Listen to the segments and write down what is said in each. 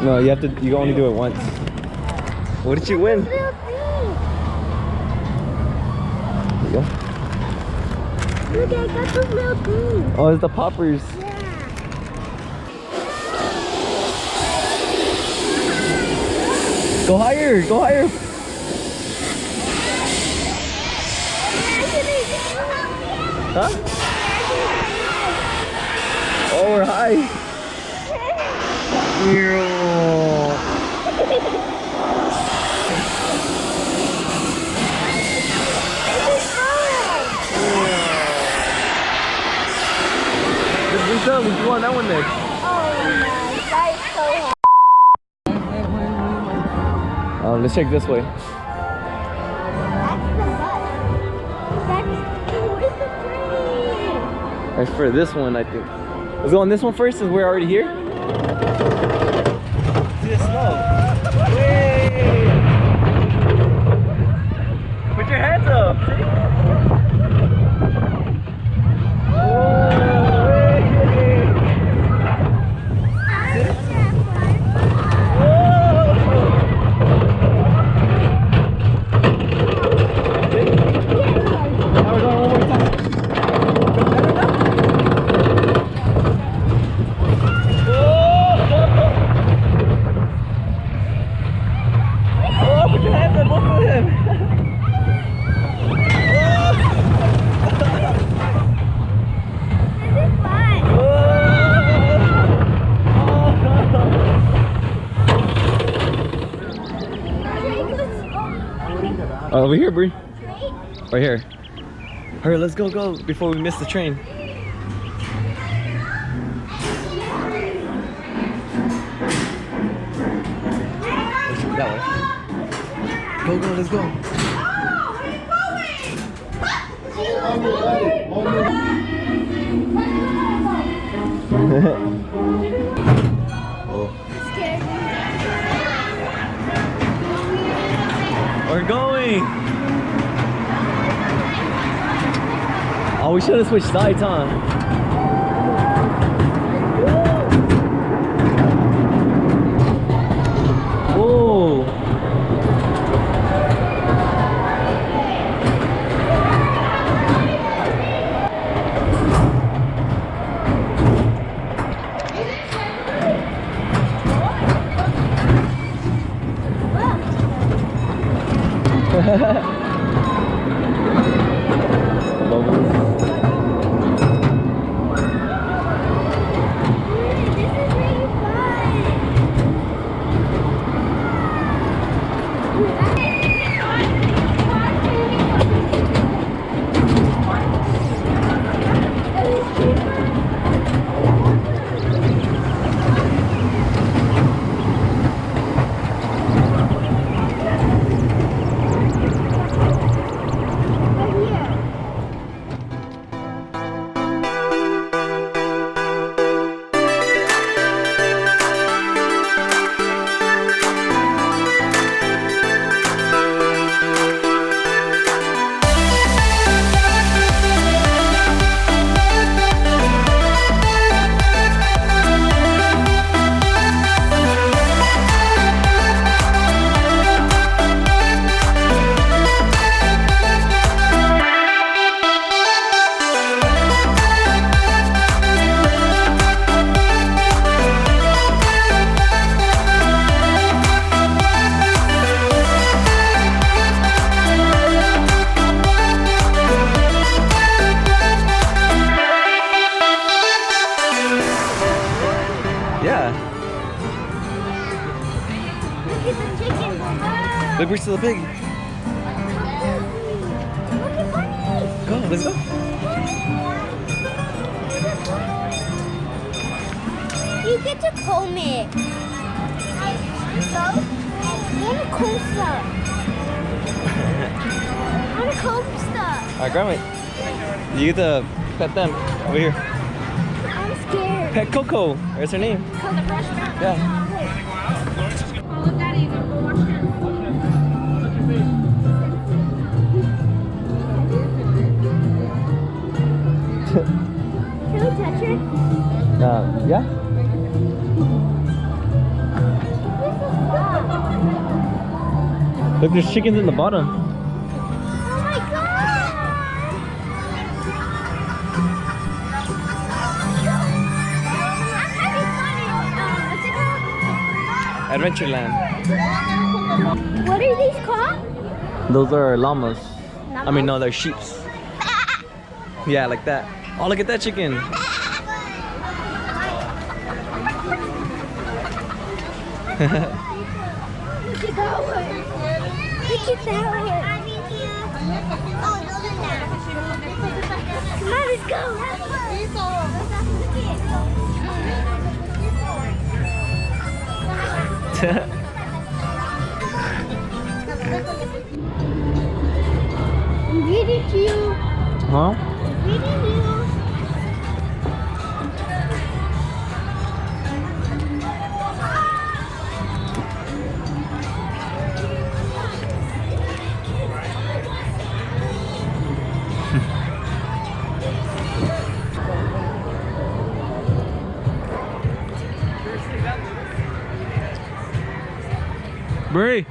No, you have to. You only do it once. What did you win? There you go. Look, I got those little things. Oh, it's the poppers. Yeah. Go higher. Go higher. Huh? Oh, we're high. We can go on that one next. Oh my, that is so hard. Let's check this way. That's the butt. That's the train. That's for this one, I think. Let's go on this one first since we're already here. See the snow. Hey! Put your hands up. See? Over here, Bree. Right here. Hurry, let's go before we miss the train. That way. Go, let's go. We're going. Oh, we should have switched sides, huh? Whoa. Look, we're still a pig. Go, let's go. You get to comb it. Go. I want to comb stuff. I want to comb stuff. Alright, grab it. You get to pet them over here. I'm scared. Pet Coco. Where's her name? Yeah. Can we touch her? Yeah? Look, there's chickens in the bottom. Oh my god! I'm having fun. Adventureland. What are these called? Those are llamas. I mean, no, they're sheeps. Yeah, like that. Oh, look at that chicken. Look at that one. Look at that one. Oh, those are nice. Come on, let's go. I'm reading to you. Huh? Reading you. Bree.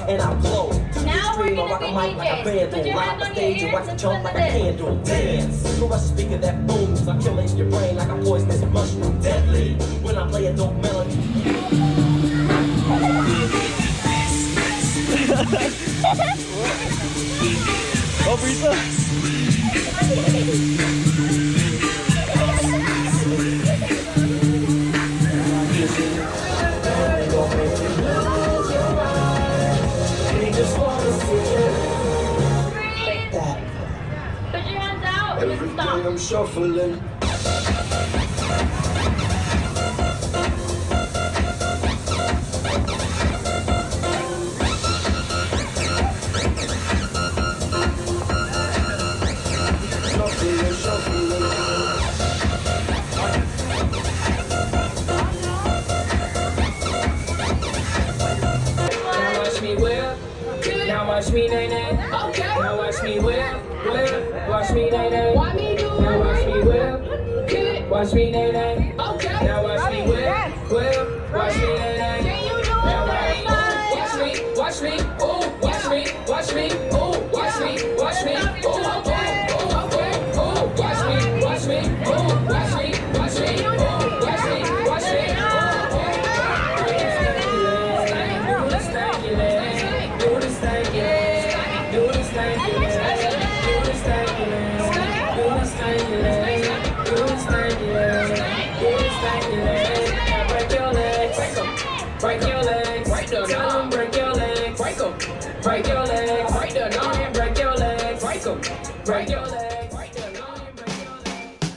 And I'll glow. Now we're gonna be DJs. Put your hands on your ears and listen to this. Dance. Crush a speaker that booms. I'm killing your brain like a poisonous mushroom. Deadly. When I play a dope melody. Oh, Brisa. Put your hands out and then stop. I'm shuffling. Now watch me nay nay. Okay. Now watch me whip. Watch me nay nay. Why me do? Now watch me whip. Watch me nay nay. Okay. Now watch me whip. Watch me nay nay. Can you do Now it? watch me. Oh, watch me. Watch me. Oh, watch me. Watch me. Oh, oh, okay. Oh, watch me. Watch me. Oh, watch me. Watch me. Oh, watch me. Watch me. Break your legs, break the numb, break your legs, break them. Break your legs, break the numb, break your legs, break them. Break your legs, break the numb, break your legs.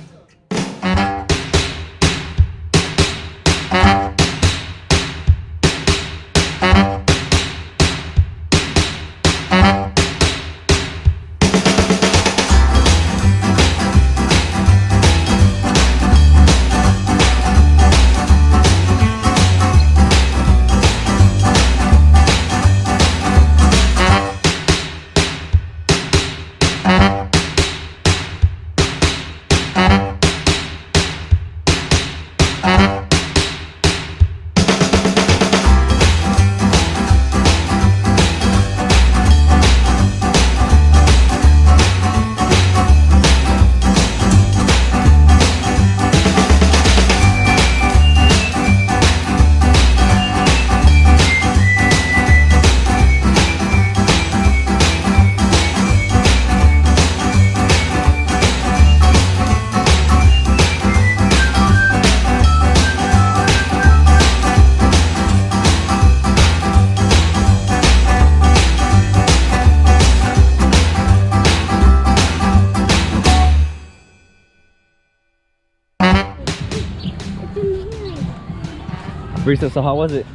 Risa, so how was it?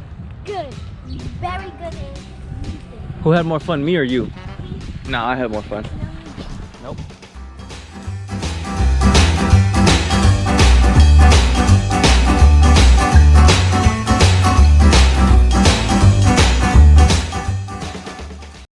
Good. Very good. Who had more fun, me or you? Nah, I had more fun.